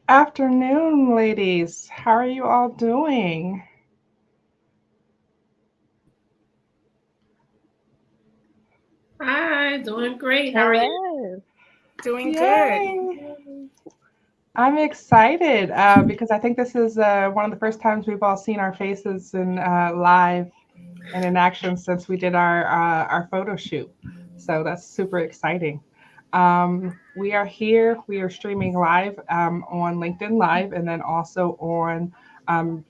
afternoon, ladies. How are you all doing? Hi, doing great. How are you? Hello. Doing good. Yay! I'm excited because I think this is one of the first times we've all seen our faces in live and in action since we did our photo shoot. So that's super exciting. We are here. We are streaming live on LinkedIn Live and then also on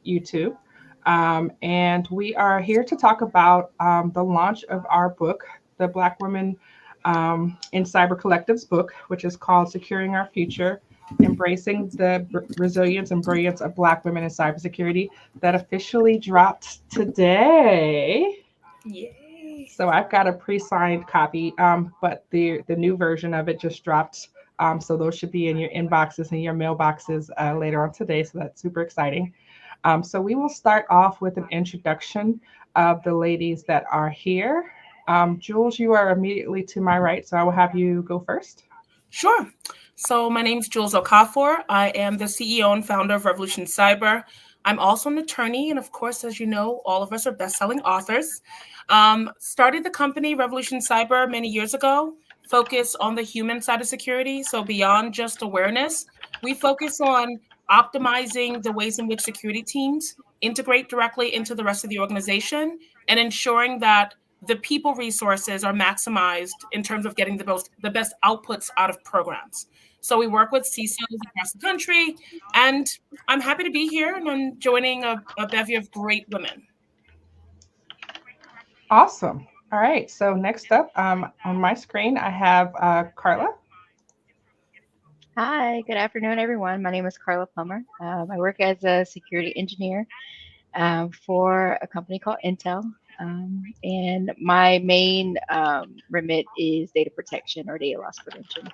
YouTube. And we are here to talk about the launch of our book, the Black Women in Cyber Collective's book, which is called Securing Our Future, Embracing the Resilience and Brilliance of Black Women in Cybersecurity, that officially dropped today. Yay. So I've got a pre-signed copy, but the new version of it just dropped. So those should be in your inboxes and your mailboxes later on today. So that's super exciting. So we will start off with an introduction of the ladies that are here. Jules, you are immediately to my right, so I will have you go first. Sure. So my name is Jules Okafor. I am the CEO and founder of Revolution Cyber. I'm also an attorney, and of course, as you know, all of us are best-selling authors. Started the company Revolution Cyber many years ago, focused on the human side of security. So beyond just awareness, we focus on optimizing the ways in which security teams integrate directly into the rest of the organization and ensuring that the people resources are maximized in terms of getting the best outputs out of programs. So we work with CISOs across the country, and I'm happy to be here and I'm joining a bevy of great women. Awesome. All right. So next up on my screen, I have Carla. Hi, good afternoon, everyone. My name is Carla Plummer. I work as a security engineer for a company called Intel. And my main remit is data protection or data loss prevention.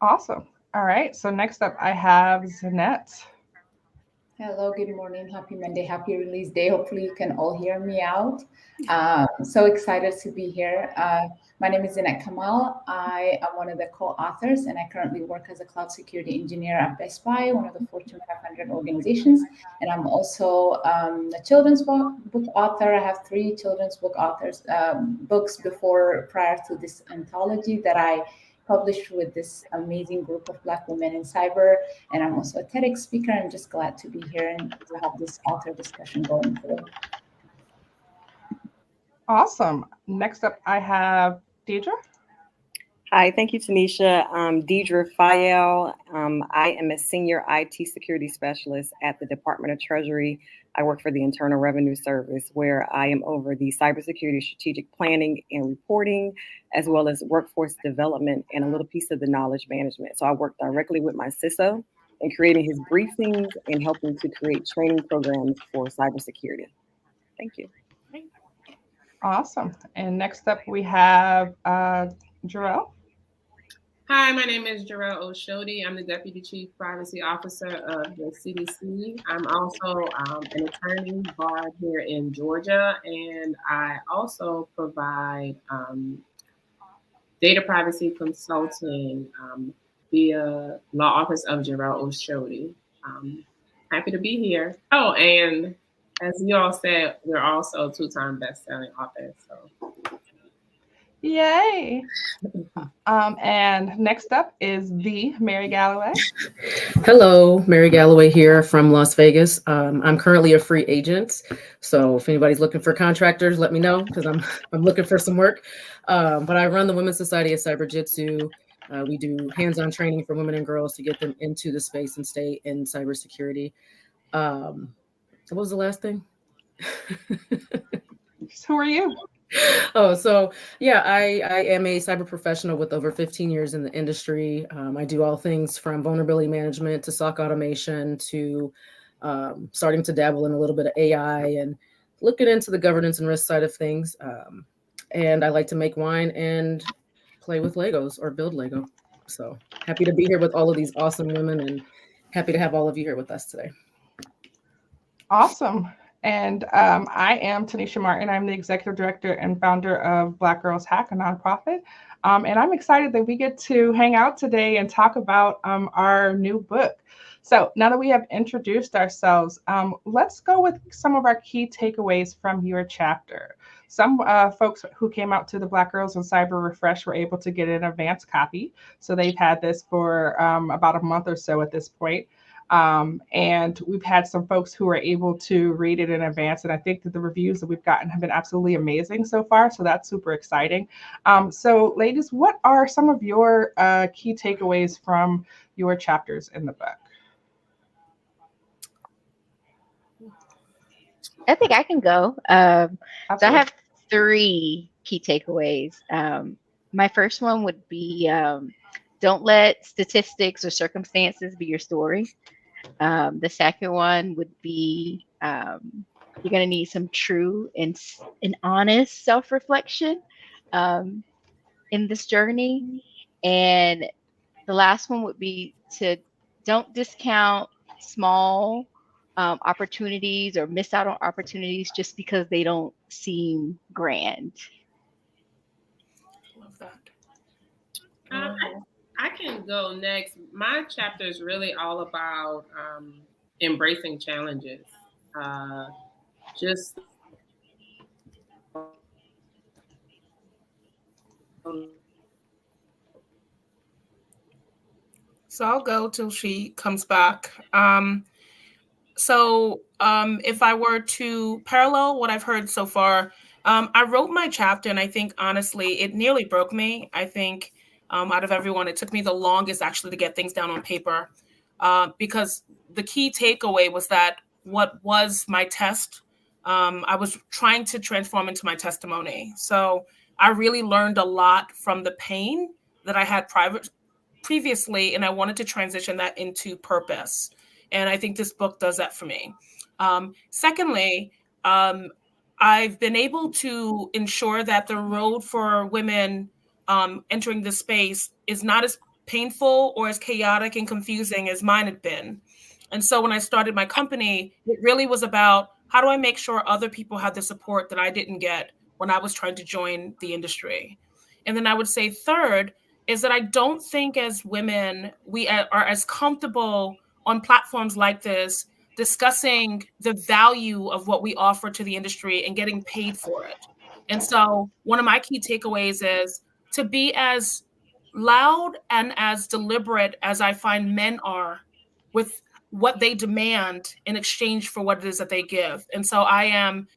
Awesome. All right. So next up, I have Zanette. Hello, good morning. Happy Monday. Happy release day. Hopefully, you can all hear me out. So excited to be here. My name is Zinat Kamal. I am one of the co authors, and I currently work as a cloud security engineer at Best Buy, one of the Fortune 500 organizations. And I'm also a children's book author. I have three children's book authors books prior to this anthology that I published with this amazing group of Black women in cyber, and I'm also a TEDx speaker. I'm just glad to be here and to have this author discussion going today. Awesome. Next up, I have Deidre. Hi, thank you, Tanisha. I'm Deidre Fayel. I am a senior IT security specialist at the Department of Treasury. I work for the Internal Revenue Service, where I am over the cybersecurity strategic planning and reporting, as well as workforce development and a little piece of the knowledge management. So I work directly with my CISO in creating his briefings and helping to create training programs for cybersecurity. Thank you. Awesome. And next up, we have Jarrell. Hi, my name is Jarrell Oshodi. I'm the Deputy Chief Privacy Officer of the CDC. I'm also an attorney barred here in Georgia, and I also provide data privacy consulting via Law Office of Jarrell Oshodi. Um, Happy to be here. Oh, and as you all said, we're also two-time best-selling authors. So Yay. And next up is the Mary Galloway. Hello, Mary Galloway here from Las Vegas. I'm currently a free agent, so if anybody's looking for contractors, let me know because I'm looking for some work. But I run the Women's Society of Cyber Jitsu. We do hands-on training for women and girls to get them into the space and stay in cybersecurity. What was the last thing? Who are you? Oh, so yeah, I am a cyber professional with over 15 years in the industry. I do all things from vulnerability management to SOC automation to starting to dabble in a little bit of AI and looking into the governance and risk side of things. And I like to make wine and play with Legos or build Lego. So happy to be here with all of these awesome women and happy to have all of you here with us today. Awesome. And I am Tanisha Martin. I'm the executive director and founder of Black Girls Hack, a nonprofit. And I'm excited that we get to hang out today and talk about our new book. So now that we have introduced ourselves, let's go with some of our key takeaways from your chapter. Some folks who came out to the Black Girls in Cyber Refresh were able to get an advance copy. So they've had this for about a month or so at this point. And we've had some folks who are able to read it in advance. And I think that the reviews that we've gotten have been absolutely amazing so far. So that's super exciting. So ladies, what are some of your key takeaways from your chapters in the book? I think I can go. So I have 3 key takeaways. My first one would be don't let statistics or circumstances be your story. The second one would be you're going to need some true and honest self-reflection in this journey. And the last one would be to don't discount small opportunities or miss out on opportunities just because they don't seem grand. Love that. I can go next. My chapter is really all about embracing challenges. Just So I'll go till she comes back. If I were to parallel what I've heard so far, I wrote my chapter, and I think honestly, it nearly broke me. I think out of everyone, it took me the longest actually to get things down on paper, because the key takeaway was that what was my test, I was trying to transform into my testimony. So I really learned a lot from the pain that I had previously, and I wanted to transition that into purpose. And I think this book does that for me. Secondly, I've been able to ensure that the road for women entering this space is not as painful or as chaotic and confusing as mine had been. And so when I started my company, it really was about how do I make sure other people have the support that I didn't get when I was trying to join the industry. And then I would say third is that I don't think as women, we are as comfortable on platforms like this discussing the value of what we offer to the industry and getting paid for it. And so one of my key takeaways is to be as loud and as deliberate as I find men are with what they demand in exchange for what it is that they give. And so I am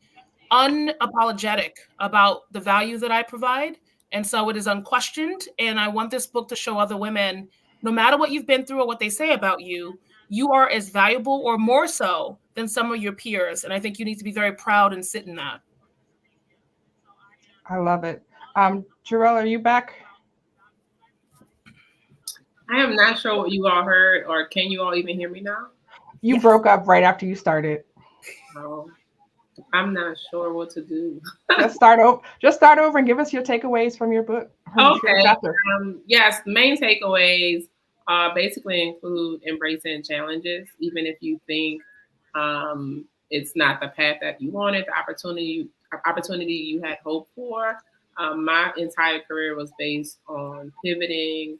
unapologetic about the value that I provide. And so it is unquestioned. And I want this book to show other women, no matter what you've been through or what they say about you, you are as valuable or more so than some of your peers. And I think you need to be very proud and sit in that. I love it. Jarrell, are you back? I am not sure what you all heard, or can you all even hear me now? You broke up right after you started. Oh, I'm not sure what to do. Just start over and give us your takeaways from your book. Okay. Yes, the main takeaways basically include embracing challenges, even if you think it's not the path that you wanted, the opportunity you had hoped for. My entire career was based on pivoting,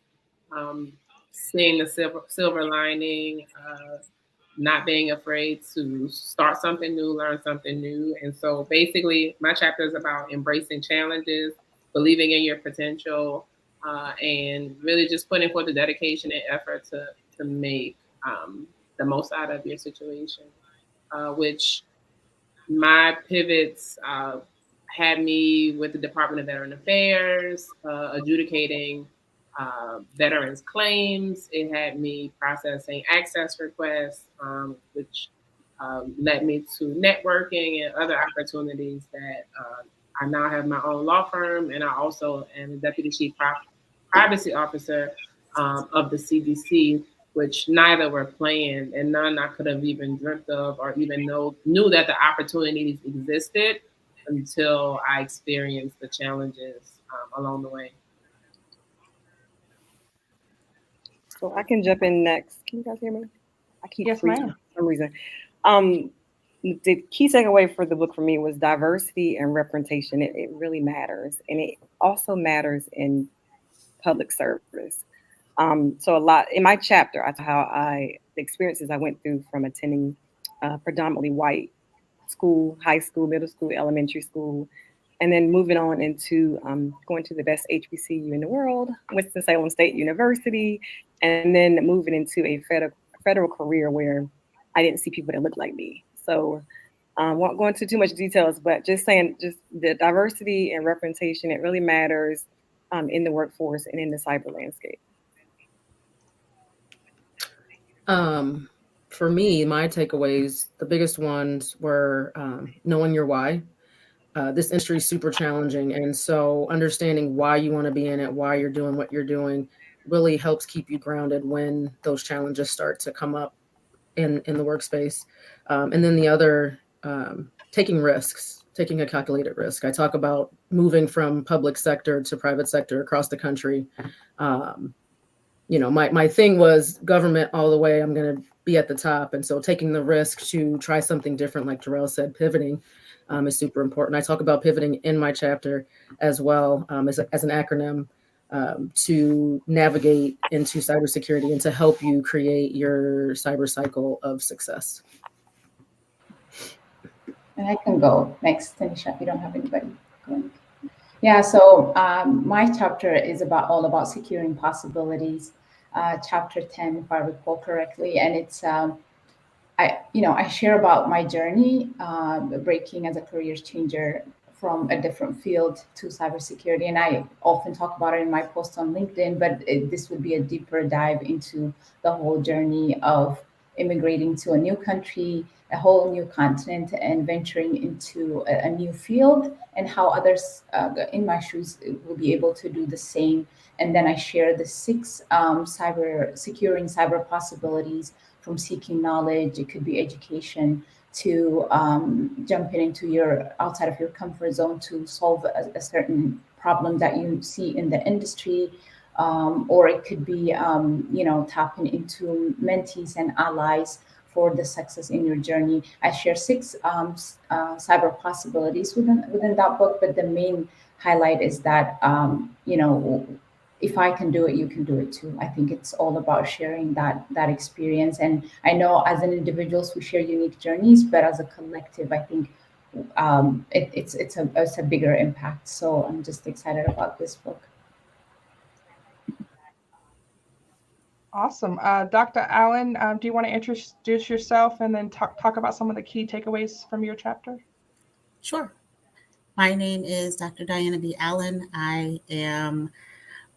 seeing the silver lining, not being afraid to start something new, learn something new. And so basically my chapter is about embracing challenges, believing in your potential, and really just putting forth the dedication and effort to make the most out of your situation, which my pivots had me with the Department of Veteran Affairs, adjudicating veterans claims. It had me processing access requests, which led me to networking and other opportunities that I now have my own law firm, and I also am the Deputy Chief Privacy Officer of the CDC, which neither were planned and none I could have even dreamt of or even knew that the opportunities existed until I experienced the challenges along the way. So I can jump in next. Can you guys hear me? I keep Yes, freezing ma'am. for some reason. the key takeaway for the book for me was diversity and representation. It really matters. And it also matters in public service. So a lot in my chapter, I talk how the experiences I went through from attending predominantly white school, high school, middle school, elementary school, and then moving on into going to the best HBCU in the world, Winston-Salem State University, and then moving into a federal career where I didn't see people that looked like me. So won't go into too much details, but just saying, just the diversity and representation, it really matters in the workforce and in the cyber landscape. For me, my takeaways, the biggest ones were knowing your why. This industry is super challenging. And so understanding why you want to be in it, why you're doing what you're doing, really helps keep you grounded when those challenges start to come up in the workspace. And then the other, taking risks, taking a calculated risk. I talk about moving from public sector to private sector across the country. My thing was government all the way. I'm going to be at the top. And so taking the risk to try something different, like Jarrell said, pivoting is super important. I talk about pivoting in my chapter as well as an acronym to navigate into cybersecurity and to help you create your cyber cycle of success. And I can go next, Tanisha, if you don't have anybody going. Yeah, so my chapter is all about securing possibilities. Chapter 10, if I recall correctly, and it's I share about my journey breaking as a career changer from a different field to cybersecurity, and I often talk about it in my post on LinkedIn. But this would be a deeper dive into the whole journey of immigrating to a new country, a whole new continent, and venturing into a new field, and how others in my shoes will be able to do the same. And then I share the 6 securing cyber possibilities, from seeking knowledge, it could be education, to jumping into outside of your comfort zone to solve a certain problem that you see in the industry. Or it could be, tapping into mentees and allies for the success in your journey. I share 6 cyber possibilities within that book, but the main highlight is that, if I can do it, you can do it too. I think it's all about sharing that experience. And I know as an individuals, we share unique journeys, but as a collective, I think it's a bigger impact. So I'm just excited about this book. Awesome. Dr. Allen, do you want to introduce yourself and then talk about some of the key takeaways from your chapter? Sure. My name is Dr. Diana B. Allen. I am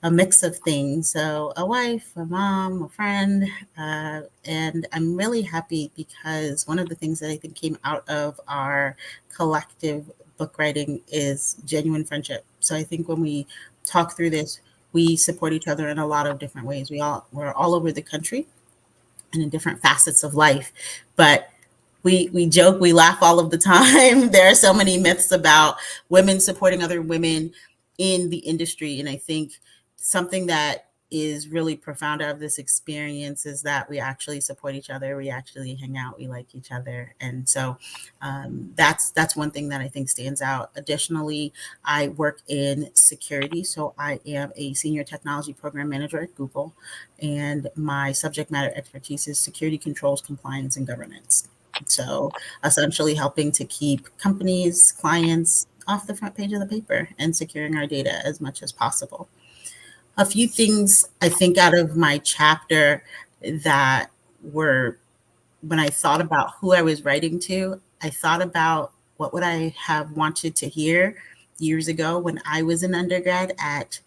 a mix of things. So a wife, a mom, a friend, and I'm really happy because one of the things that I think came out of our collective book writing is genuine friendship. So I think when we talk through this, we support each other in a lot of different ways. We're all over the country and in different facets of life, but we joke, we laugh all of the time. There are so many myths about women supporting other women in the industry. And I think something that is really profound out of this experience is that we actually support each other. We actually hang out. We like each other. And so that's one thing that I think stands out. Additionally, I work in security. So I am a senior technology program manager at Google. And my subject matter expertise is security controls, compliance, and governance. So essentially helping to keep companies, clients off the front page of the paper and securing our data as much as possible. A few things I think out of my chapter that were, when I thought about who I was writing to, I thought about what would I have wanted to hear years ago when I was an undergrad at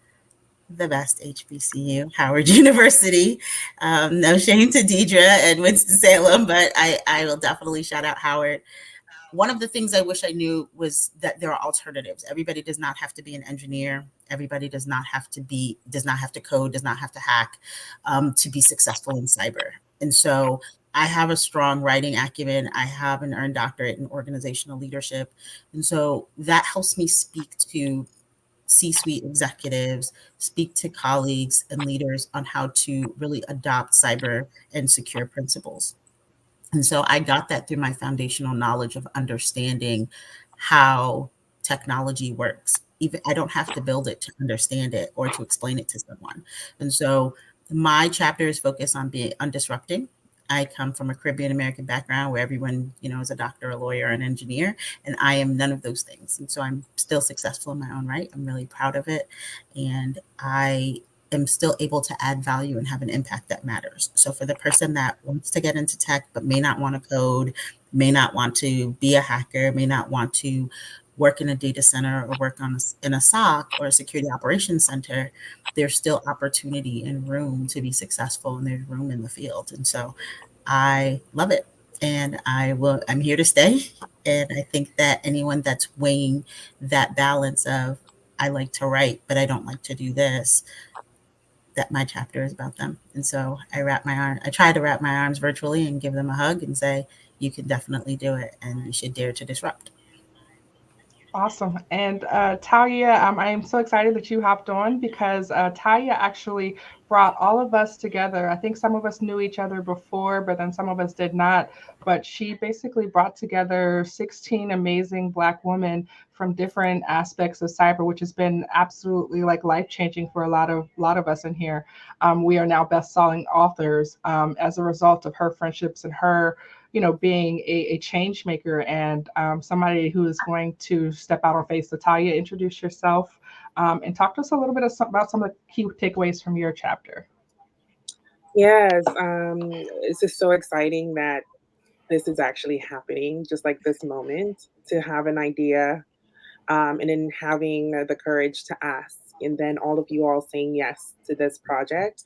the best HBCU, Howard University. No shame to Deidre and Winston-Salem, but I will definitely shout out Howard. One of the things I wish I knew was that there are alternatives. Everybody does not have to be an engineer. Everybody does not have to code, does not have to hack to be successful in cyber. And so I have a strong writing acumen. I have an earned doctorate in organizational leadership. And so that helps me speak to C-suite executives, speak to colleagues and leaders on how to really adopt cyber and secure principles. And so I got that through my foundational knowledge of understanding how technology works. Even I don't have to build it to understand it or to explain it to someone. And so my chapter is focused on disrupting. I come from a Caribbean American background where everyone, is a doctor, a lawyer, an engineer, and I am none of those things. And so I'm still successful in my own right. I'm really proud of it. And I am still able to add value and have an impact that matters. So for the person that wants to get into tech but may not want to code, may not want to be a hacker, may not want to work in a data center or work in a SOC or a security operations center, there's still opportunity and room to be successful, and there's room in the field. And so I love it, and I'm here to stay. And I think that anyone that's weighing that balance of, I like to write, but I don't like to do this, that my chapter is about them. And so I try to wrap my arms virtually and give them a hug and say, you can definitely do it, and you should dare to disrupt. Awesome. And Talia, I am so excited that you hopped on because Talia actually brought all of us together. I think some of us knew each other before, but then some of us did not. But she basically brought together 16 amazing Black women from different aspects of cyber, which has been absolutely like life-changing for a lot of us in here. We are now best-selling authors as a result of her friendships and her being a change maker and somebody who is going to step out on faith. So Talia, introduce yourself and talk to us a little bit about some of the key takeaways from your chapter. Yes, it's just so exciting that this is actually happening, just like this moment, to have an idea and then having the courage to ask, and then all of you all saying yes to this project.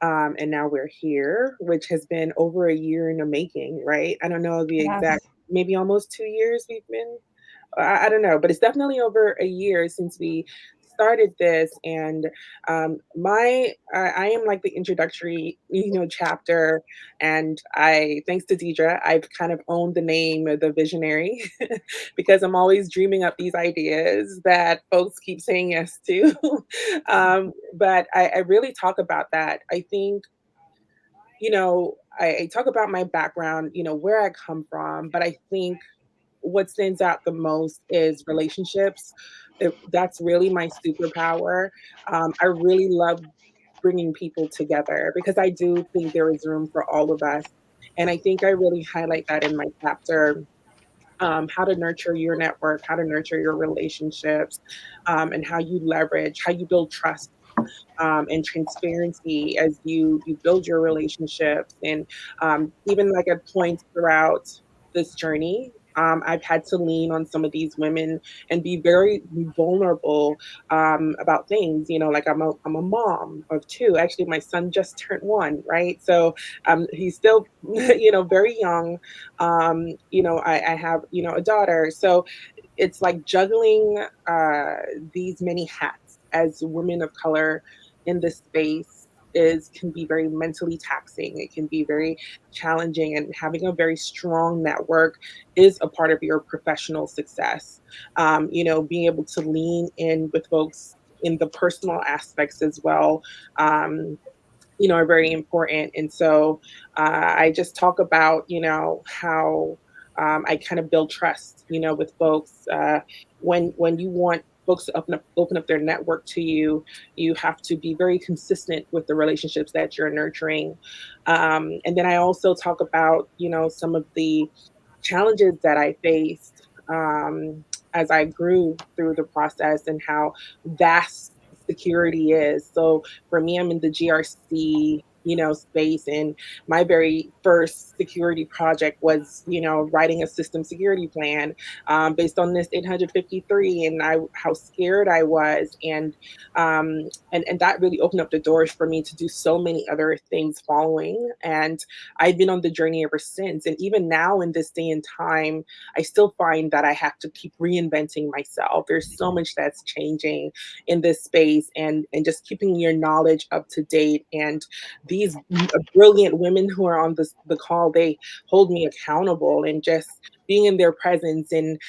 And now we're here, which has been over a year in the making, right? I don't know the exact, maybe almost 2 years we've been, I don't know, but it's definitely over a year since we started this. And I am like the introductory, chapter. And thanks to Deidre, I've kind of owned the name of the visionary because I'm always dreaming up these ideas that folks keep saying yes to. But I really talk about that. I think, I talk about my background, where I come from, but I think what stands out the most is relationships. That's really my superpower. I really love bringing people together because I do think there is room for all of us. And I think I really highlight that in my chapter, how to nurture your network, how to nurture your relationships, and how you leverage, how you build trust and transparency as you build your relationships. And even like at points throughout this journey, I've had to lean on some of these women and be very vulnerable about things. Like I'm a mom of two. Actually, my son just turned 1, right? So he's still, very young. I have, a daughter. So it's like juggling these many hats as women of color in this space can be very mentally taxing. It can be very challenging, and having a very strong network is a part of your professional success. Being able to lean in with folks in the personal aspects as well, are very important. And so I just talk about, how I kind of build trust, with folks. When you want folks to open up their network to you, you have to be very consistent with the relationships that you're nurturing. And then I also talk about, some of the challenges that I faced as I grew through the process and how vast security is. So for me, I'm in the GRC, space, and my very first security project was, writing a system security plan based on this 853, and how scared I was, and that really opened up the doors for me to do so many other things following. And I've been on the journey ever since. And even now in this day and time, I still find that I have to keep reinventing myself. There's so much that's changing in this space, and just keeping your knowledge up to date. And these brilliant women who are on the call, they hold me accountable, and just being in their presence and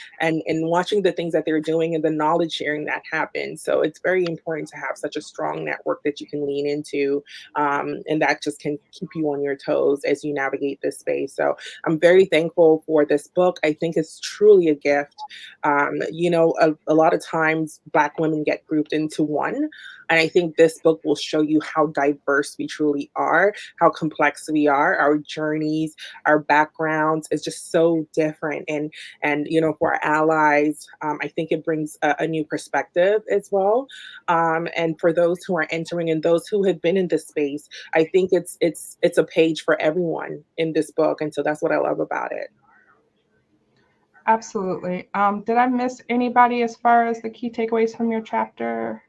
watching the things that they're doing and the knowledge sharing that happens. So it's very important to have such a strong network that you can lean into, and that just can keep you on your toes as you navigate this space. So I'm very thankful for this book. I think it's truly a gift. A lot of times Black women get grouped into one. And I think this book will show you how diverse we truly are, how complex we are, our journeys, our backgrounds is just so different. And for our allies, I think it brings a new perspective as well. And for those who are entering and those who have been in this space, I think it's a page for everyone in this book. And so that's what I love about it. Absolutely. Did I miss anybody as far as the key takeaways from your chapter?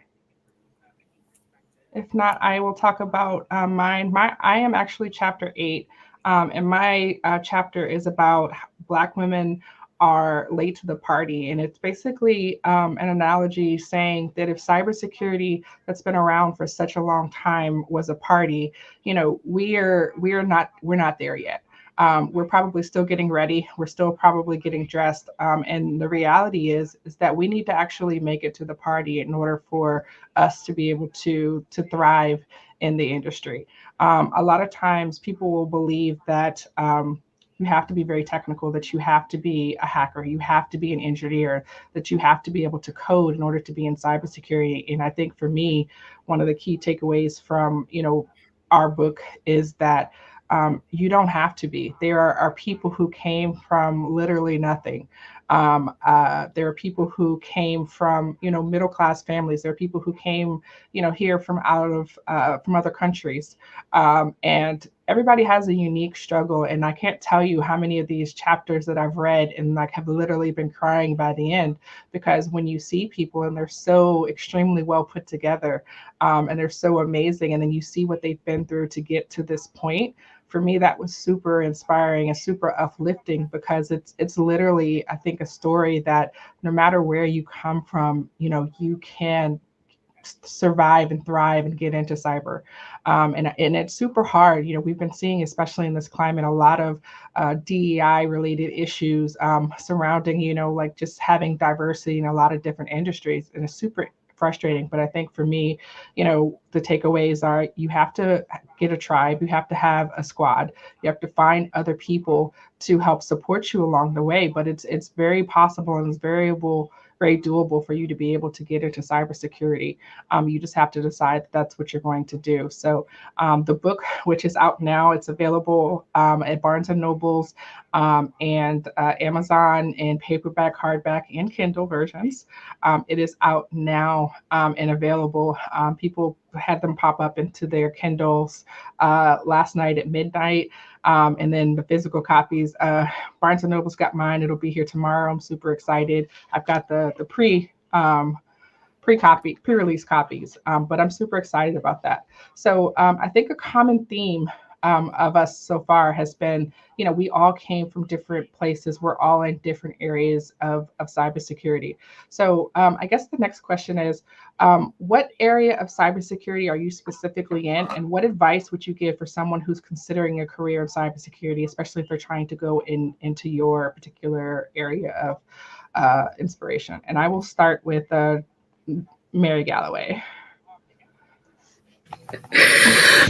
If not, I will talk about mine. I am actually chapter 8, and my chapter is about Black women are late to the party. And it's basically an analogy saying that if cybersecurity that's been around for such a long time was a party, we're not there yet. We're probably still getting ready. We're still probably getting dressed. And the reality is that we need to actually make it to the party in order for us to be able to thrive in the industry. A lot of times people will believe that you have to be very technical, that you have to be a hacker, you have to be an engineer, that you have to be able to code in order to be in cybersecurity. And I think for me, one of the key takeaways from, our book is that you don't have to be. There are people who came from literally nothing. There are people who came from, middle class families. There are people who came, here from from other countries. And everybody has a unique struggle. And I can't tell you how many of these chapters that I've read and have literally been crying by the end, because when you see people and they're so extremely well put together, and they're so amazing, and then you see what they've been through to get to this point. For me, that was super inspiring and super uplifting, because it's literally, I think, a story that no matter where you come from, you can survive and thrive and get into cyber. And it's super hard. We've been seeing, especially in this climate, a lot of DEI related issues surrounding, just having diversity in a lot of different industries. And it's super frustrating. But I think for me, the takeaways are you have to get a tribe, you have to have a squad, you have to find other people to help support you along the way. But it's very possible and it's very doable for you to be able to get into cybersecurity. You just have to decide that's what you're going to do. So the book, which is out now, it's available at Barnes & Nobles and Amazon in paperback, hardback, and Kindle versions. It is out now and available. People had them pop up into their Kindles last night at midnight. And then the physical copies, Barnes & Noble's got mine. It'll be here tomorrow. I'm super excited. I've got the pre-release copies, but I'm super excited about that. So I think a common theme of us so far has been, we all came from different places. We're all in different areas of cybersecurity. So I guess the next question is, what area of cybersecurity are you specifically in? And what advice would you give for someone who's considering a career in cybersecurity, especially if they're trying to go into your particular area of inspiration? And I will start with Mary Galloway.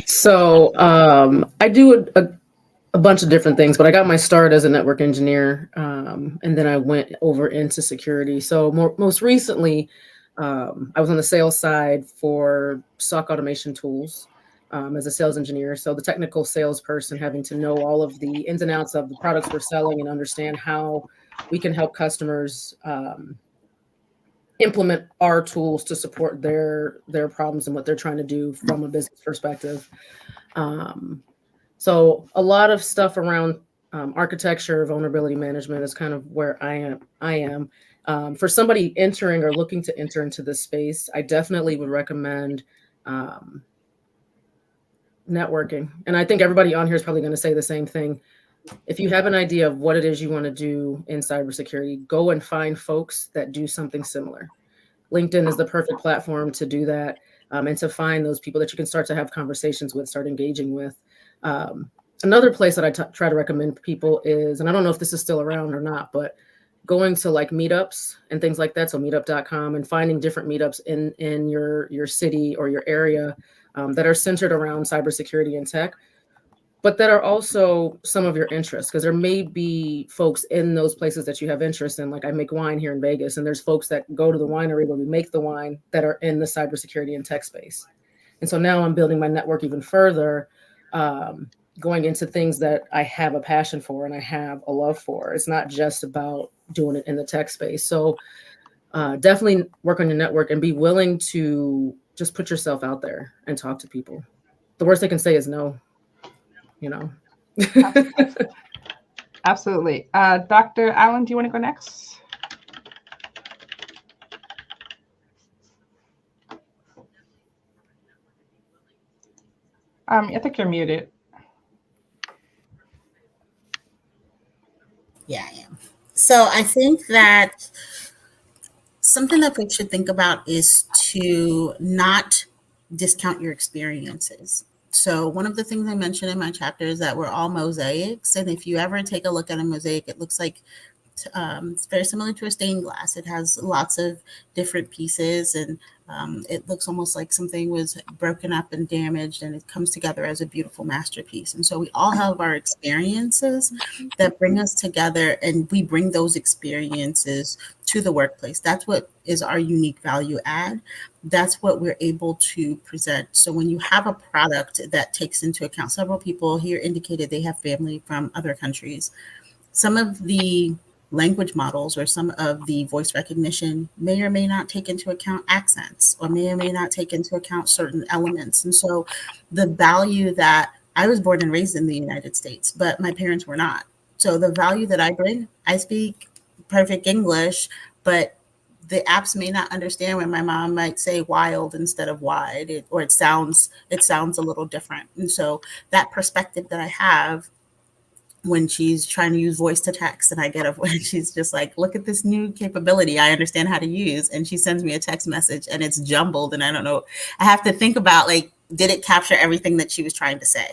So I do a bunch of different things, but I got my start as a network engineer, and then I went over into security. So most recently, I was on the sales side for SOC automation tools as a sales engineer. So the technical salesperson having to know all of the ins and outs of the products we're selling and understand how we can help customers implement our tools to support their problems and what they're trying to do from a business perspective. So a lot of stuff around architecture, vulnerability management is kind of where I am. For somebody entering or looking to enter into this space, I definitely would recommend networking. And I think everybody on here is probably going to say the same thing. If you have an idea of what it is you want to do in cybersecurity, go and find folks that do something similar. LinkedIn is the perfect platform to do that, and to find those people that you can start to have conversations with, start engaging with. Another place that I try to recommend people is, and I don't know if this is still around or not, but going to like meetups and things like that. So meetup.com, and finding different meetups in your city or your area that are centered around cybersecurity and tech, but that are also some of your interests, because there may be folks in those places that you have interest in. Like I make wine here in Vegas, and there's folks that go to the winery where we make the wine that are in the cybersecurity and tech space. And so now I'm building my network even further, going into things that I have a passion for and I have a love for. It's not just about doing it in the tech space. So definitely work on your network and be willing to just put yourself out there and talk to people. The worst they can say is no, you know. Absolutely. Dr. Allen, do you want to go next? I think you're muted. Yeah, I am. So I think that something that we should think about is to not discount your experiences. So one of the things I mentioned in my chapter is that we're all mosaics. And if you ever take a look at a mosaic, it looks like it's very similar to a stained glass. It has lots of different pieces, and it looks almost like something was broken up and damaged, and it comes together as a beautiful masterpiece. And so we all have our experiences that bring us together, and we bring those experiences to the workplace. That's what is our unique value add. That's what we're able to present. So when you have a product that takes into account, several people here indicated they have family from other countries. Some of the language models or some of the voice recognition may or may not take into account accents, or may not take into account certain elements. And so the value that I was born and raised in the United States, but my parents were not. So the value that I bring, I speak perfect English, but the apps may not understand when my mom might say wild instead of wide, or it sounds a little different. And so that perspective that I have when she's trying to use voice to text, and I get up when she's just like, look at this new capability I understand how to use, and she sends me a text message and it's jumbled, and I don't know, I have to think about, like, did it capture everything that she was trying to say?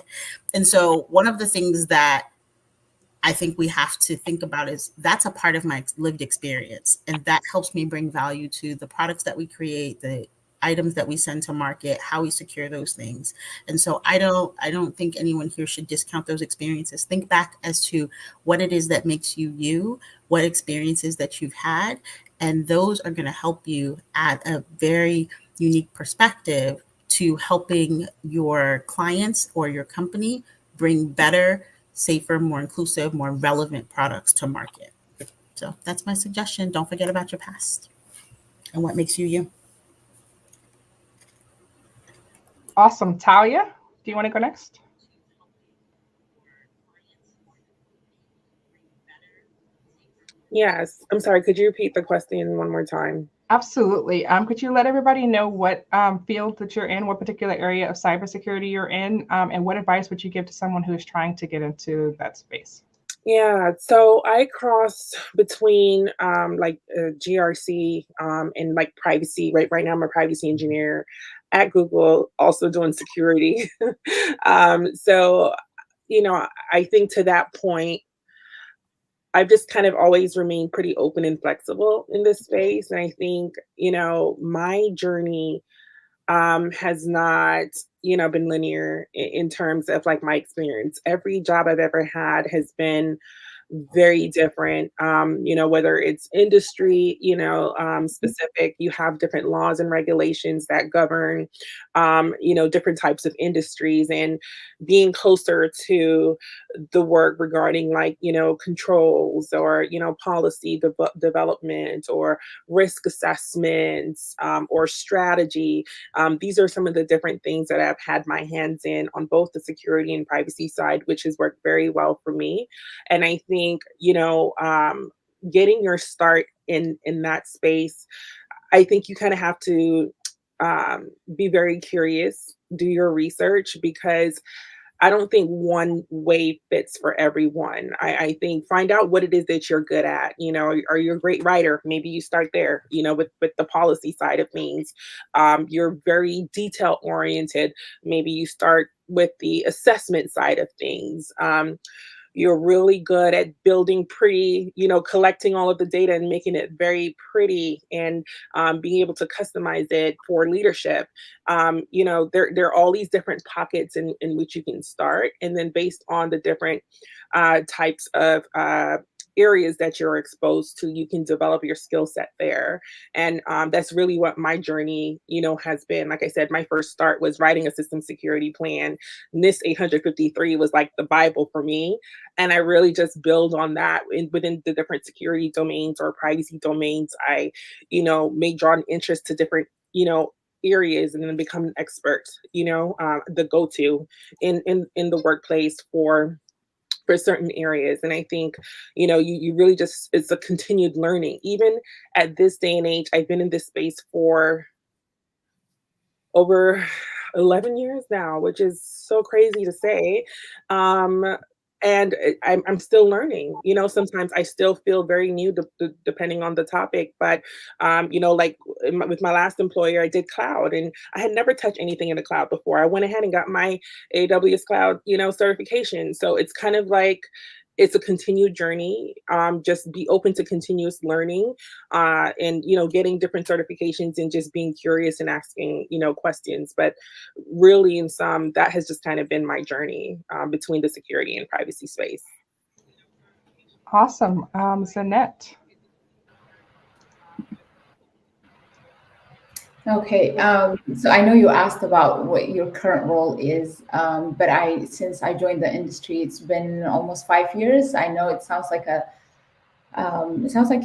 And so one of the things that I think we have to think about is that's a part of my lived experience, and that helps me bring value to the products that we create, the items that we send to market, how we secure those things. And so I don't think anyone here should discount those experiences. Think back as to what it is that makes you you, what experiences that you've had, and those are going to help you add a very unique perspective to helping your clients or your company bring better, safer, more inclusive, more relevant products to market. So that's my suggestion. Don't forget about your past and what makes you you. Awesome. Talia, do you want to go next? Yes. I'm sorry. Could you repeat the question one more time? Absolutely. Could you let everybody know what field that you're in, what particular area of cybersecurity you're in, and what advice would you give to someone who is trying to get into that space? Yeah, so I cross between GRC and like privacy. Right now, I'm a privacy engineer at Google, also doing security. So, I think to that point, I've just kind of always remained pretty open and flexible in this space. And I think, my journey has not, been linear in terms of like my experience. Every job I've ever had has been very different. Whether it's industry, specific, you have different laws and regulations that govern, different types of industries, and being closer to the work regarding like, controls or, policy development or risk assessments, or strategy. These are some of the different things that I've had my hands in on both the security and privacy side, which has worked very well for me. And I think, getting your start in that space, I think you kind of have to be very curious, do your research, because I don't think one way fits for everyone. I think find out what it is that you're good at. You know, are you a great writer? Maybe you start there, you know, with the policy side of things. You're very detail oriented. Maybe you start with the assessment side of things. You're really good at building pretty, you know, collecting all of the data and making it very pretty, and being able to customize it for leadership. You know, there are all these different pockets in which you can start. And then based on the different types of areas that you're exposed to, you can develop your skill set there. And that's really what my journey, you know, has been. Like I said, my first start was writing a system security plan. NIST 853 was like the Bible for me. And I really just build on that within the different security domains or privacy domains. I, you know, may draw an interest to different, you know, areas, and then become an expert, you know, the go-to in the workplace for certain areas. And I think, you know, you really just, it's a continued learning. Even at this day and age, I've been in this space for over 11 years now, which is so crazy to say. And I'm still learning. You know, sometimes I still feel very new depending on the topic. But, you know, like with my last employer, I did cloud, and I had never touched anything in the cloud before. I went ahead and got my AWS cloud, you know, certification. So it's kind of like, it's a continued journey. Just be open to continuous learning, and, you know, getting different certifications and just being curious and asking, you know, questions. But really, in sum, that has just kind of been my journey between the security and privacy space. Awesome. Zanette. Okay, so I know you asked about what your current role is, but since I joined the industry, it's been almost 5 years. I know it sounds like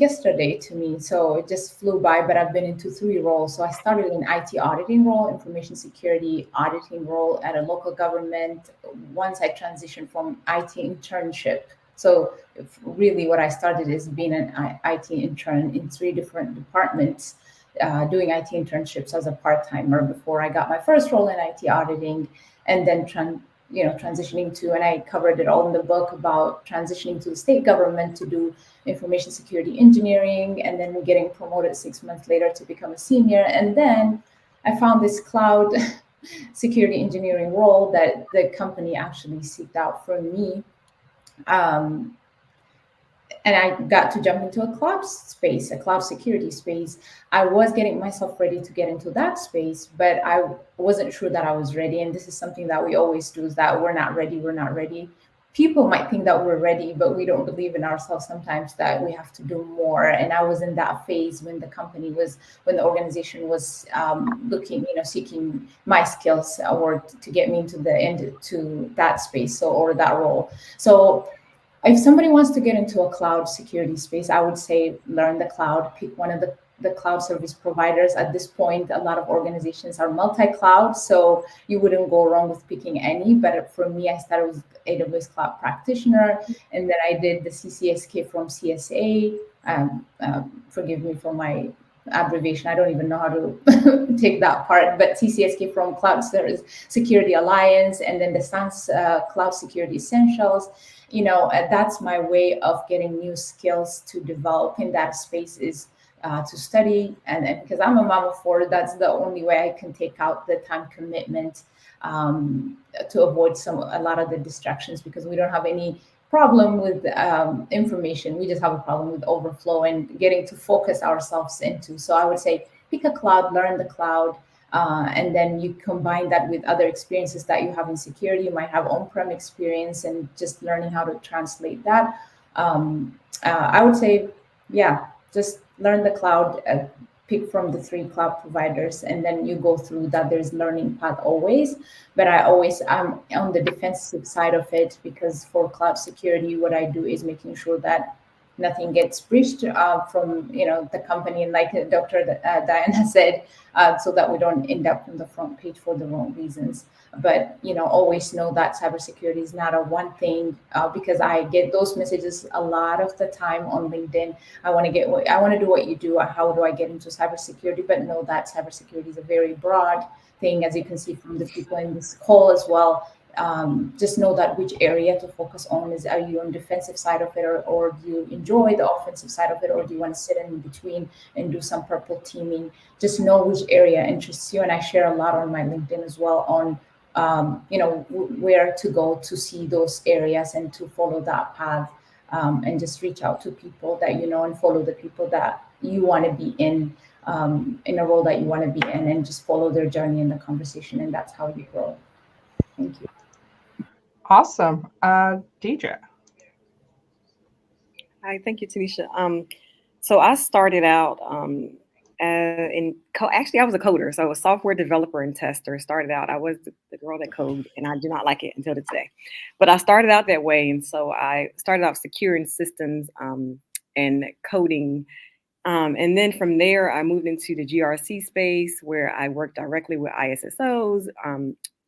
yesterday to me, so it just flew by. But I've been into 3 roles. So I started in IT auditing role, information security auditing role at a local government. Once I transitioned from IT internship. So really, what I started is being an IT intern in 3 different departments. Doing IT internships as a part-timer before I got my first role in IT auditing, and then transitioning to, and I covered it all in the book about transitioning to the state government to do information security engineering, and then getting promoted 6 months later to become a senior. And then I found this cloud security engineering role that the company actually seeked out for me. And I got to jump into a cloud space, a cloud security space. I was getting myself ready to get into that space, but I wasn't sure that I was ready. And this is something that we always do, is that we're not ready. People might think that we're ready, but we don't believe in ourselves sometimes, that we have to do more. And I was in that phase when the organization was looking, seeking my skills, or to get me into that space, or that role. So if somebody wants to get into a cloud security space, I would say learn the cloud, pick one of the cloud service providers. At this point, a lot of organizations are multi-cloud, so you wouldn't go wrong with picking any. But for me, I started with AWS Cloud Practitioner, and then I did the CCSK from CSA. Forgive me for my abbreviation. I don't even know how to take that part, but CCSK from Cloud Service Security Alliance, and then the SANS Cloud Security Essentials. That's my way of getting new skills to develop in that space, is to study. And because I'm a mom of 4, that's the only way I can take out the time commitment to avoid a lot of the distractions, because we don't have any problem with information. We just have a problem with overflow and getting to focus ourselves into. So I would say pick a cloud, learn the cloud, and then you combine that with other experiences that you have in security. You might have on-prem experience, and just learning how to translate that. I would say, just learn the cloud, pick from the 3 cloud providers, and then you go through that. There's learning path always, but I'm on the defensive side of it, because for cloud security, what I do is making sure that nothing gets breached from the company, and like Dr. Diana said, so that we don't end up on the front page for the wrong reasons. But always know that cybersecurity is not a one thing, because I get those messages a lot of the time on LinkedIn. I want to do what you do. How do I get into cybersecurity? But know that cybersecurity is a very broad thing, as you can see from the people in this call as well. just know that which area to focus on. Are you on defensive side of it, or do you enjoy the offensive side of it, or do you want to sit in between and do some purple teaming? Just know which area interests you. And I share a lot on my LinkedIn as well on where to go to see those areas and to follow that path, and just reach out to people that you know and follow the people that you want to be in a role that you want to be in, and just follow their journey in the conversation, and that's how you grow. Thank you. Awesome. Deidre. Hi, thank you, Tanisha. So I started out actually, I was a coder, so I was a software developer and tester. Started out, I was the girl that coded, and I do not like it until today. But I started out that way, and so I started out securing systems and coding. And then from there, I moved into the GRC space, where I worked directly with ISSOs,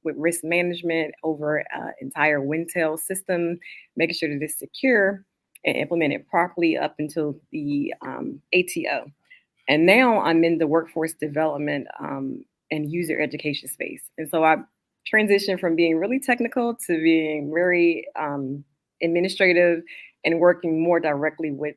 with risk management over entire Wintel system, making sure that it's secure and implemented properly up until the ATO. And now I'm in the workforce development and user education space. And so I transitioned from being really technical to being very administrative and working more directly with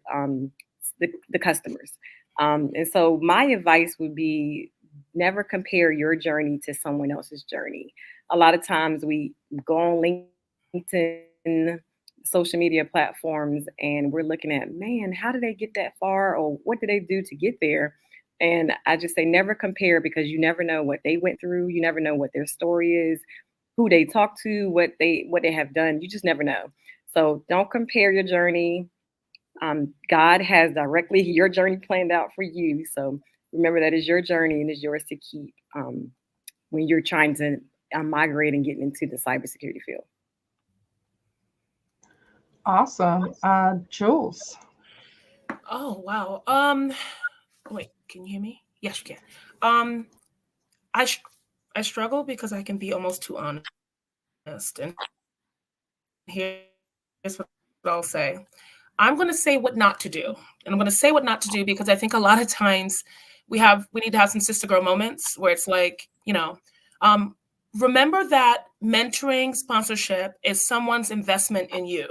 the customers. And so my advice would be, never compare your journey to someone else's journey. A lot of times we go on LinkedIn, social media platforms, and we're looking at, man, how did they get that far? Or what did they do to get there? And I just say never compare, because you never know what they went through. You never know what their story is, who they talk to, what they have done. You just never know. So don't compare your journey. God has directly your journey planned out for you. So remember, that is your journey and is yours to keep when you're trying to migrate and get into the cybersecurity field. Awesome. Jules. Oh, wow. Wait, can you hear me? Yes, you can. I struggle because I can be almost too honest. And here's what I'll say. I'm going to say what not to do. And I'm going to say what not to do because I think a lot of times we need to have some sister girl moments where it's like, remember that mentoring sponsorship is someone's investment in you.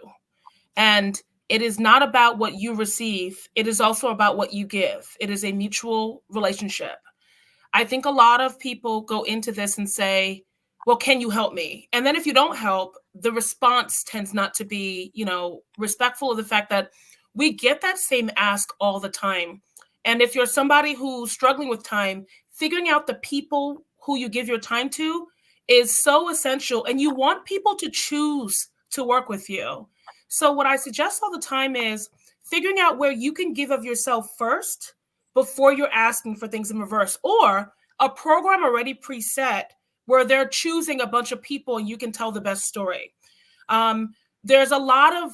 And it is not about what you receive. It is also about what you give. It is a mutual relationship. I think a lot of people go into this and say, well, can you help me? And then if you don't help, the response tends not to be, respectful of the fact that we get that same ask all the time. And if you're somebody who's struggling with time, figuring out the people who you give your time to is so essential. And you want people to choose to work with you. So what I suggest all the time is figuring out where you can give of yourself first before you're asking for things in reverse, or a program already preset where they're choosing a bunch of people and you can tell the best story. There's a lot of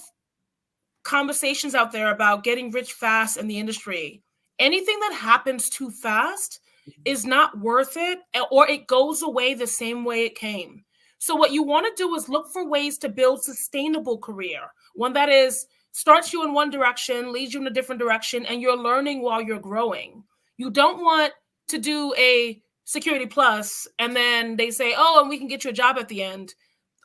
conversations out there about getting rich fast in the industry. Anything that happens too fast is not worth it, or it goes away the same way it came. So what you want to do is look for ways to build sustainable career, one that is starts you in one direction, leads you in a different direction, and you're learning while you're growing. You don't want to do a Security Plus and then they say, oh, and we can get you a job at the end.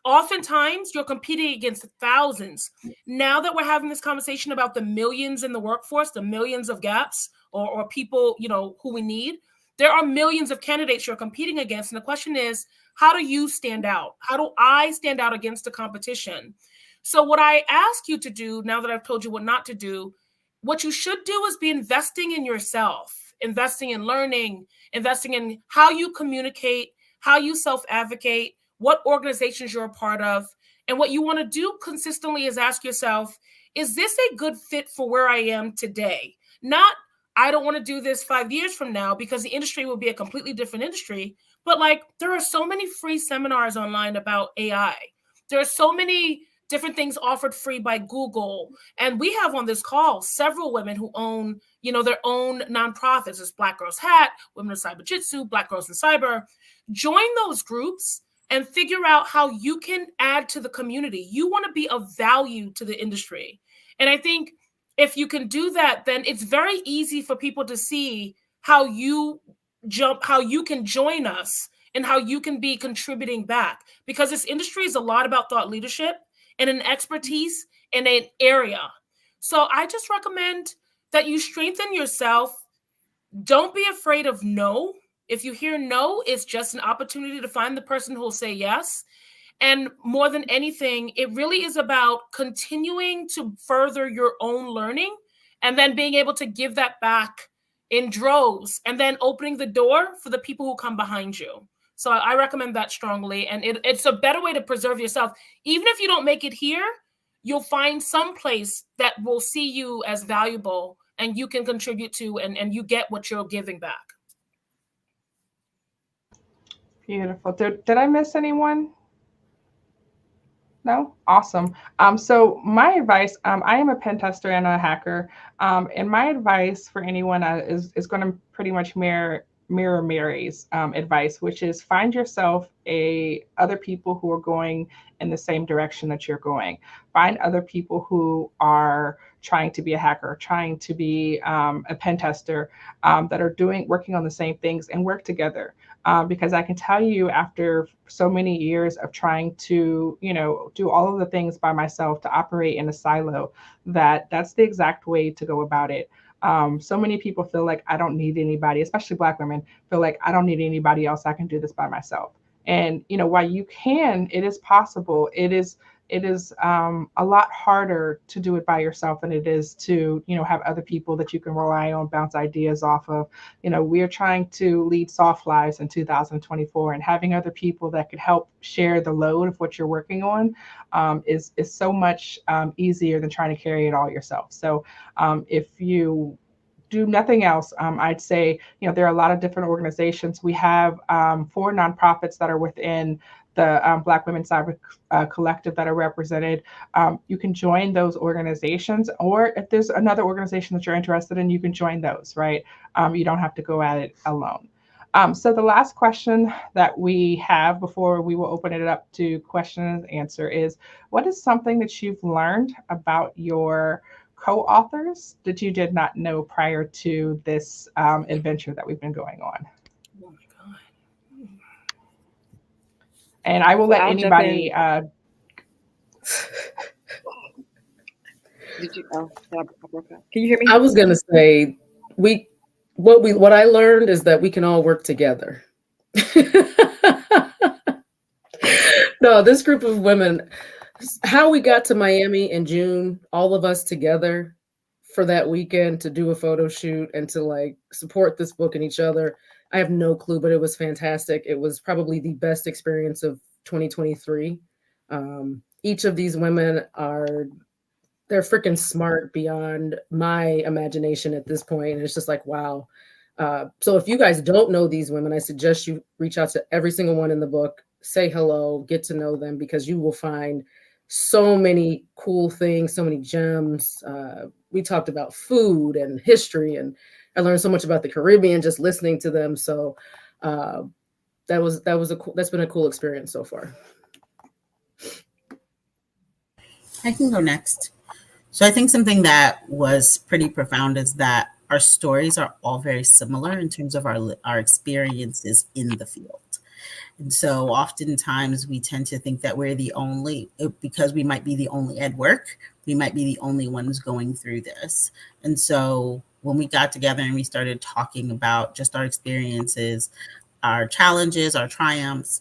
Oftentimes you're competing against thousands. Now that we're having this conversation about the millions in the workforce, the millions of gaps or people, who we need, there are millions of candidates you're competing against. And the question is, how do you stand out? How do I stand out against the competition? So what I ask you to do, now that I've told you what not to do, what you should do is be investing in yourself, investing in learning, investing in how you communicate, how you self-advocate, what organizations you're a part of. And what you want to do consistently is ask yourself, is this a good fit for where I am today? Not, I don't want to do this 5 years from now because the industry will be a completely different industry. But there are so many free seminars online about AI. There are so many different things offered free by Google. And we have on this call several women who own, their own nonprofits. It's Black Girls Hat, Women of Cyber Jitsu, Black Girls in Cyber. Join those groups and figure out how you can add to the community. You want to be of value to the industry. And I think if you can do that, then it's very easy for people to see how you can join us and how you can be contributing back, because this industry is a lot about thought leadership and an expertise in an area. So I just recommend that you strengthen yourself. Don't be afraid of no. If you hear no, it's just an opportunity to find the person who will say yes. And more than anything, it really is about continuing to further your own learning and then being able to give that back in droves and then opening the door for the people who come behind you. So I recommend that strongly. And it's a better way to preserve yourself. Even if you don't make it here, you'll find some place that will see you as valuable and you can contribute to, and you get what you're giving back. Beautiful. Did I miss anyone? No? Awesome. So my advice, I am a pen tester and a hacker. And my advice for anyone is going to pretty much mirror Mary's advice, which is find yourself other people who are going in the same direction that you're going. Find other people who are trying to be a hacker, trying to be a pen tester, that are working on the same things, and work together. Because I can tell you, after so many years of trying to, do all of the things by myself, to operate in a silo, that's the exact way to go about it. So many people feel like I don't need anybody, especially Black women feel like I don't need anybody else. I can do this by myself. And, while you can, it is possible. It is a lot harder to do it by yourself than it is to, have other people that you can rely on, bounce ideas off of. We're trying to lead soft lives in 2024, and having other people that could help share the load of what you're working on is so much easier than trying to carry it all yourself. So if you do nothing else, I'd say, there are a lot of different organizations. We have 4 nonprofits that are within the Black Women Cyber Collective that are represented. You can join those organizations, or if there's another organization that you're interested in, you can join those, right? You don't have to go at it alone. So the last question that we have before we will open it up to question and answer is, what is something that you've learned about your co-authors that you did not know prior to this adventure that we've been going on? Oh my God. And I will let anybody. Did you? Oh, can you hear me? I was gonna say what I learned is that we can all work together. No, this group of women, how we got to Miami in June, all of us together for that weekend to do a photo shoot and to support this book and each other, I have no clue, but it was fantastic. It was probably the best experience of 2023. Each of these women they're freaking smart beyond my imagination at this point. And it's just like, wow. So if you guys don't know these women, I suggest you reach out to every single one in the book, say hello, get to know them, because you will find so many cool things, so many gems. We talked about food and history, and I learned so much about the Caribbean just listening to them. So that's been a cool experience so far. I can go next. So I think something that was pretty profound is that our stories are all very similar in terms of our experiences in the field. And so oftentimes we tend to think that we're because we might be the only at work, we might be the only ones going through this. And so when we got together and we started talking about just our experiences, our challenges, our triumphs,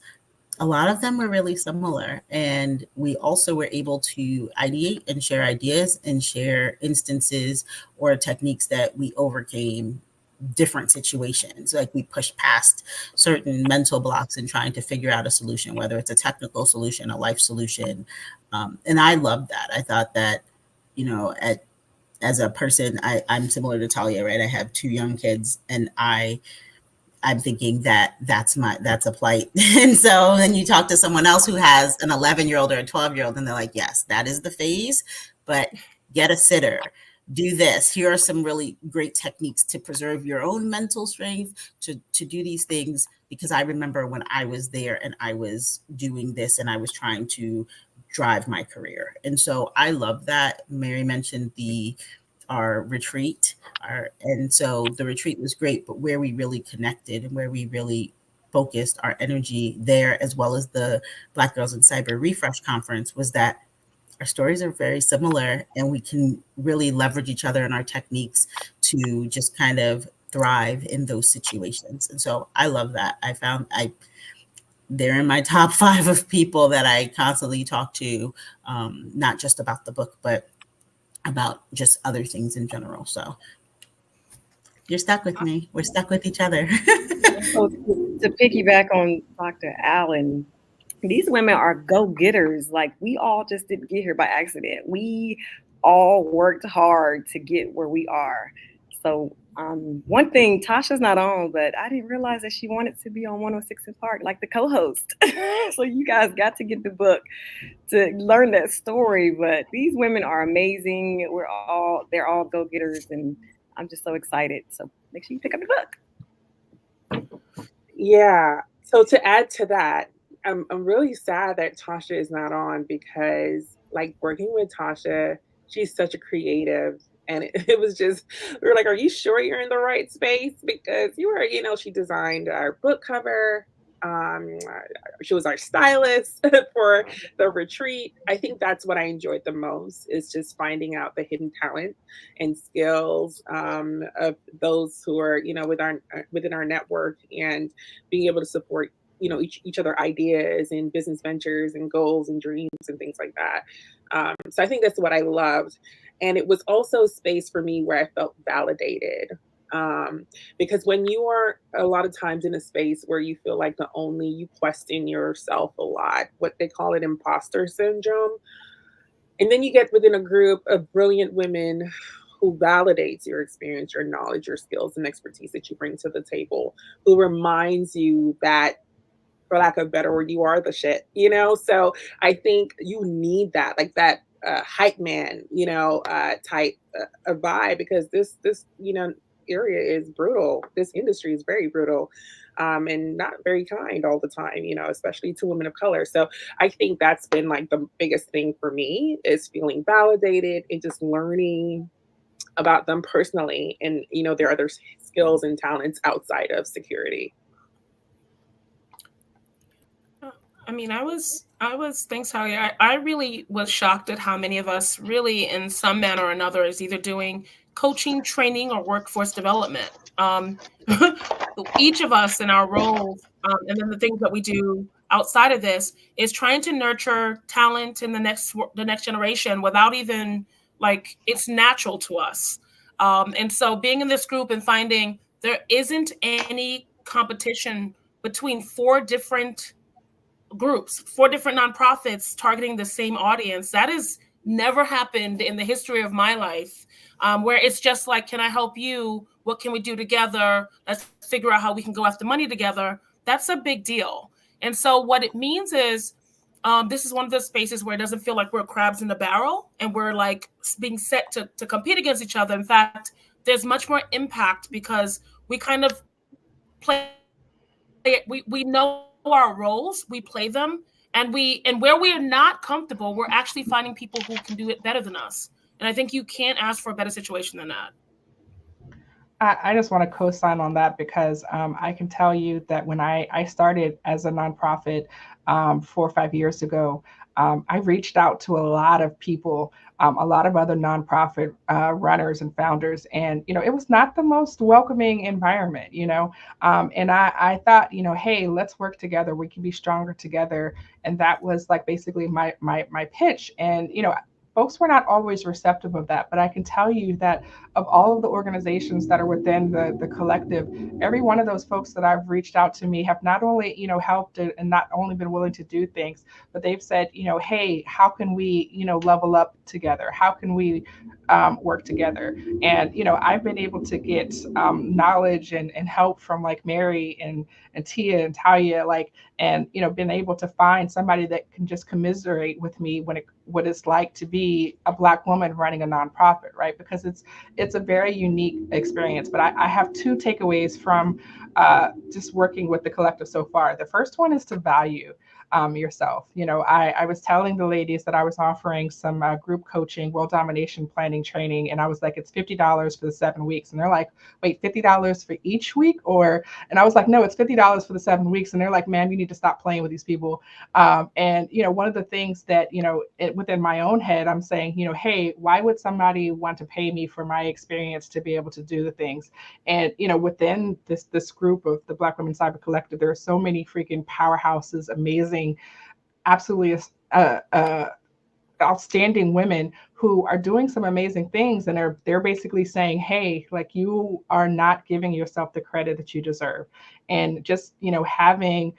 a lot of them were really similar. And we also were able to ideate and share ideas and share instances or techniques that we overcame different situations. Like we pushed past certain mental blocks and trying to figure out a solution, whether it's a technical solution, a life solution. And I loved that. I thought that, as a person, I'm similar to Talia, right? I have 2 young kids, and I'm thinking that's a plight. And so then you talk to someone else who has an 11-year-old or a 12-year-old, and they're like, yes, that is the phase, but get a sitter, do this. Here are some really great techniques to preserve your own mental strength, to do these things. Because I remember when I was there and I was doing this and I was trying to drive my career. And so I love that. Mary mentioned our retreat. And so the retreat was great, but where we really connected and where we really focused our energy there, as well as the Black Girls in Cyber Refresh Conference, was that our stories are very similar, and we can really leverage each other and our techniques to just kind of thrive in those situations. And so I love that. They're in my top 5 of people that I constantly talk to, not just about the book, but about just other things in general. So you're stuck with me. We're stuck with each other. So to piggyback on Dr. Allen, these women are go-getters. Like, we all just didn't get here by accident. We all worked hard to get where we are. So one thing, Tasha's not on, but I didn't realize that she wanted to be on 106 & Park, like the co-host. So you guys got to get the book to learn that story. But these women are amazing. They're all go-getters, and I'm just so excited. So make sure you pick up the book. Yeah. So to add to that, I'm really sad that Tasha is not on, because like working with Tasha, she's such a creative. And it was just, we were like, are you sure you're in the right space? Because you were, she designed our book cover. She was our stylist for the retreat. I think that's what I enjoyed the most, is just finding out the hidden talent and skills of those who are, within our network, and being able to support, each other ideas and business ventures and goals and dreams and things like that. So I think that's what I loved. And it was also a space for me where I felt validated. Because when you are a lot of times in a space where you feel like you question yourself a lot, what they call it, imposter syndrome. And then you get within a group of brilliant women who validates your experience, your knowledge, your skills, and expertise that you bring to the table, who reminds you that, for lack of a better word, you are the shit, So I think you need that, like that hype man, type of vibe, because this area is brutal. This industry is very brutal, and not very kind all the time, especially to women of color. So I think that's been like the biggest thing for me, is feeling validated and just learning about them personally, and their other skills and talents outside of security. I mean, thanks, Holly. I really was shocked at how many of us really, in some manner or another, is either doing coaching, training, or workforce development. Each of us in our roles, and then the things that we do outside of this, is trying to nurture talent in the next generation without even, like, it's natural to us. And so being in this group and finding there isn't any competition between 4 different groups, 4 different nonprofits targeting the same audience. That has never happened in the history of my life, where it's just like, can I help you? What can we do together? Let's figure out how we can go after money together. That's a big deal. And so what it means is, this is one of the spaces where it doesn't feel like we're crabs in the barrel and we're like being set to compete against each other. In fact, there's much more impact, because we kind of play it. We know our roles, we play them, and where we are not comfortable, we're actually finding people who can do it better than us. And I think you can't ask for a better situation than that. I just want to co-sign on that, because I can tell you that when I started as a nonprofit 4 or 5 years ago, I reached out to a lot of people, a lot of other nonprofit runners and founders, and it was not the most welcoming environment, and I thought, hey, let's work together. We can be stronger together, and that was like basically my pitch. And folks were not always receptive of that, but I can tell you that of all of the organizations that are within the collective, every one of those folks that I've reached out to me have not only, helped and not only been willing to do things, but they've said, hey, how can we, level up together? How can we work together? And, I've been able to get knowledge and help from like Mary and Tia and Talia, and, been able to find somebody that can just commiserate with me when it what it's like to be a Black woman running a nonprofit, right? Because it's a very unique experience. But I have two takeaways from just working with the collective so far. The first one is to value yourself. I was telling the ladies that I was offering some group coaching, world domination planning training, and I was like, it's $50 for the 7 weeks. And they're like, wait, $50 for each week? And I was like, no, it's $50 for the 7 weeks. And they're like, man, you need to stop playing with these people. And one of the things that, within my own head, I'm saying, hey, why would somebody want to pay me for my experience to be able to do the things? And, within this group of the Black Women Cyber Collective, there are so many freaking powerhouses, amazing, absolutely outstanding women who are doing some amazing things, and they're basically saying, hey, like, you are not giving yourself the credit that you deserve. And just having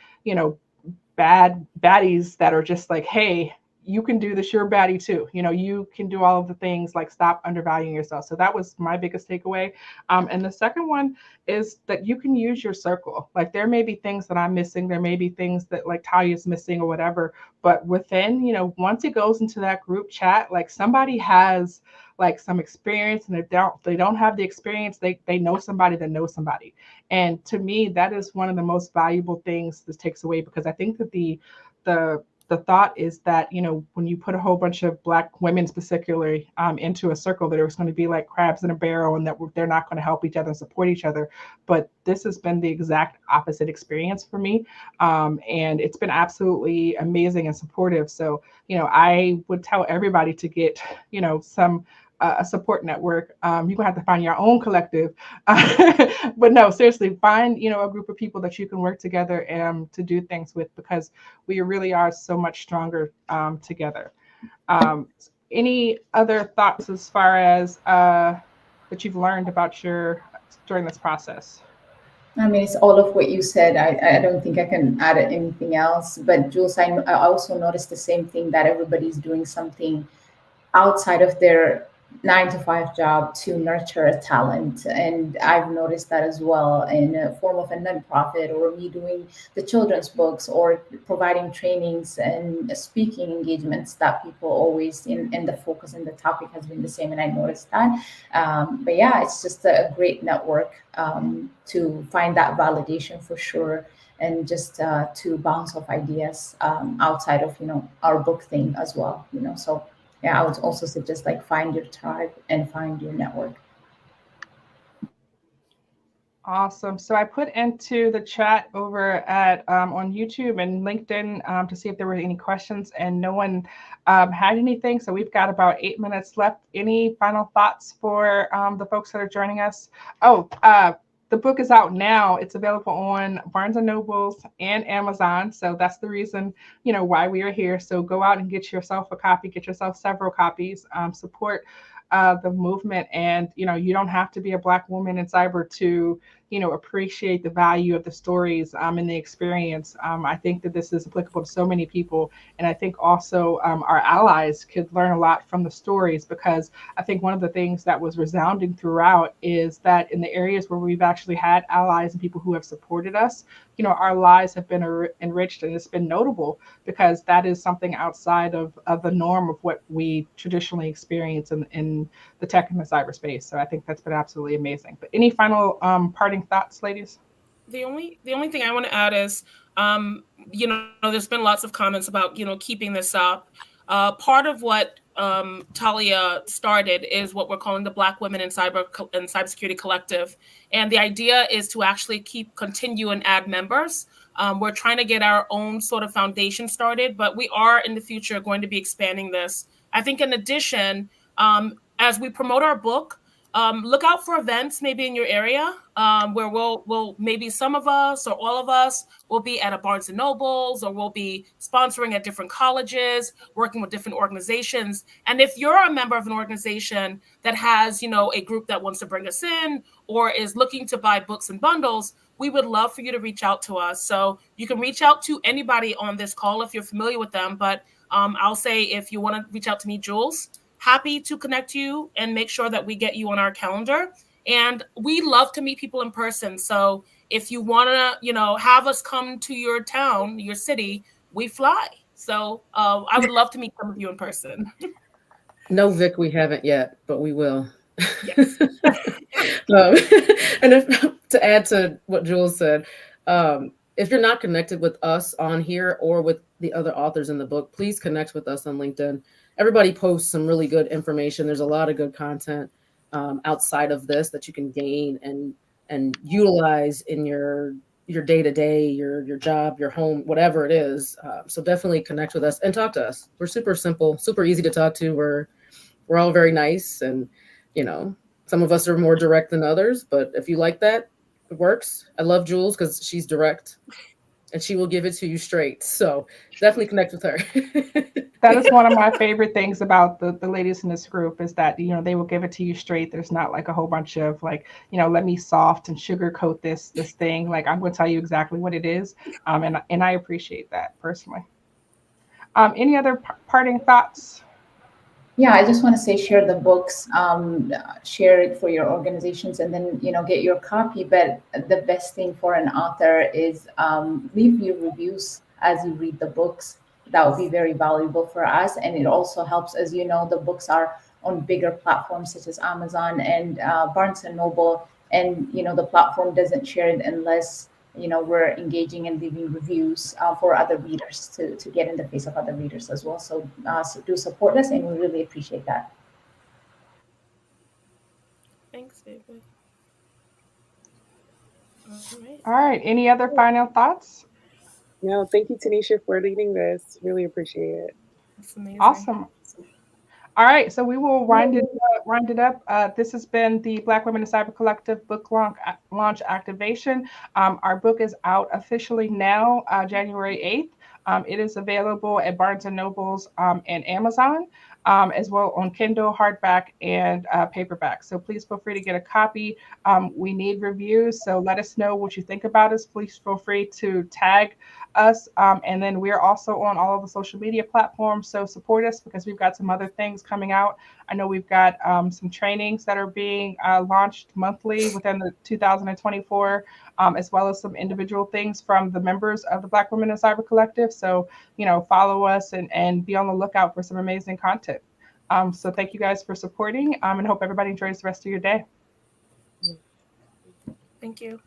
bad baddies that are just like, hey, you can do this, you're a baddie too, you can do all of the things, like, stop undervaluing yourself. So that was my biggest takeaway. And the second one is that you can use your circle. Like, there may be things that I'm missing, there may be things that, like, Talia's missing or whatever, but within, once it goes into that group chat, like, somebody has like some experience, and if they don't have the experience, they know somebody that knows somebody. And to me, that is one of the most valuable things this takes away, because I think that the thought is that, when you put a whole bunch of Black women particularly into a circle, that it's going to be like crabs in a barrel, and that they're not going to help each other and support each other. But this has been the exact opposite experience for me. And it's been absolutely amazing and supportive. So, I would tell everybody to get, some a support network. You're gonna have to find your own collective, but no, seriously, find a group of people that you can work together and to do things with, because we really are so much stronger together. Any other thoughts as far as that you've learned about during this process? I mean, it's all of what you said. I don't think I can add anything else. But Jules, I also noticed the same thing, that everybody's doing something outside of their 9-to-5 job to nurture a talent. And I've noticed that as well, in a form of a nonprofit, or me doing the children's books, or providing trainings and speaking engagements, that people always in the focus and the topic has been the same. And I noticed that. But yeah, it's just a great network to find that validation for sure. And just to bounce off ideas outside of, our book thing as well, so yeah, I would also suggest, like, find your tribe and find your network. Awesome. So I put into the chat over at on YouTube and LinkedIn to see if there were any questions, and no one had anything. So we've got about 8 minutes left. Any final thoughts for the folks that are joining us? The book is out now. It's available on Barnes & Nobles and Amazon. So that's the reason, why we are here. So go out and get yourself a copy, get yourself several copies, support the movement. And, you don't have to be a Black woman in cyber to, appreciate the value of the stories and the experience. I think that this is applicable to so many people. And I think also our allies could learn a lot from the stories, because I think one of the things that was resounding throughout is that in the areas where we've actually had allies and people who have supported us, our lives have been enriched, and it's been notable, because that is something outside of the norm of what we traditionally experience in the tech and the cyberspace. So I think that's been absolutely amazing. But any final parting thoughts, ladies? The only thing I want to add is, there's been lots of comments about, keeping this up. Part of what Talia started is what we're calling the Black Women in Cybersecurity Collective. And the idea is to actually continue and add members. We're trying to get our own sort of foundation started, but we are in the future going to be expanding this. I think in addition, as we promote our book, look out for events maybe in your area where we'll maybe some of us or all of us will be at a Barnes & Nobles, or we'll be sponsoring at different colleges, working with different organizations. And if you're a member of an organization that has, a group that wants to bring us in or is looking to buy books and bundles, we would love for you to reach out to us. So you can reach out to anybody on this call if you're familiar with them. But I'll say, if you want to reach out to me, Jules, happy to connect you and make sure that we get you on our calendar. And we love to meet people in person. So if you want to, have us come to your town, your city, we fly. So I would love to meet some of you in person. No, Vic, we haven't yet, but we will. Yes. And to add to what Jules said, if you're not connected with us on here or with the other authors in the book, please connect with us on LinkedIn. Everybody posts some really good information. There's a lot of good content outside of this that you can gain and utilize in your day-to-day, your job, your home, whatever it is. So definitely connect with us and talk to us. We're super simple, super easy to talk to. We're all very nice, and some of us are more direct than others, but if you like that, it works. I love Jules because she's direct and she will give it to you straight. So definitely connect with her. That is one of my favorite things about the ladies in this group is that, they will give it to you straight. There's not like a whole bunch of like, let me soft and sugarcoat this thing. Like, I'm going to tell you exactly what it is. And I appreciate that personally. Any other parting thoughts? Yeah, I just want to say share the books, share it for your organizations, and then get your copy. But the best thing for an author is leave your reviews as you read the books. That would be very valuable for us, and it also helps. As you know, the books are on bigger platforms such as Amazon and Barnes and Noble, and the platform doesn't share it unless we're engaging and leaving reviews for other readers to get in the face of other readers as well. So do support us, and we really appreciate that. Thanks, David. All right. Any other final thoughts? No, thank you, Tanisha, for leading this. Really appreciate it. That's amazing. Awesome. All right, so we will wind it up. This has been the Black Women in Cyber Collective book launch activation. Our book is out officially now, January 8th. It is available at Barnes & Nobles and Amazon, as well on Kindle, hardback, and paperback. So please feel free to get a copy. We need reviews, so let us know what you think about us. Please feel free to tag us. And then we're also on all of the social media platforms. So support us because we've got some other things coming out. I know we've got some trainings that are being launched monthly within the 2024, as well as some individual things from the members of the Black Women in Cyber Collective. So, follow us and be on the lookout for some amazing content. So thank you guys for supporting and hope everybody enjoys the rest of your day. Thank you.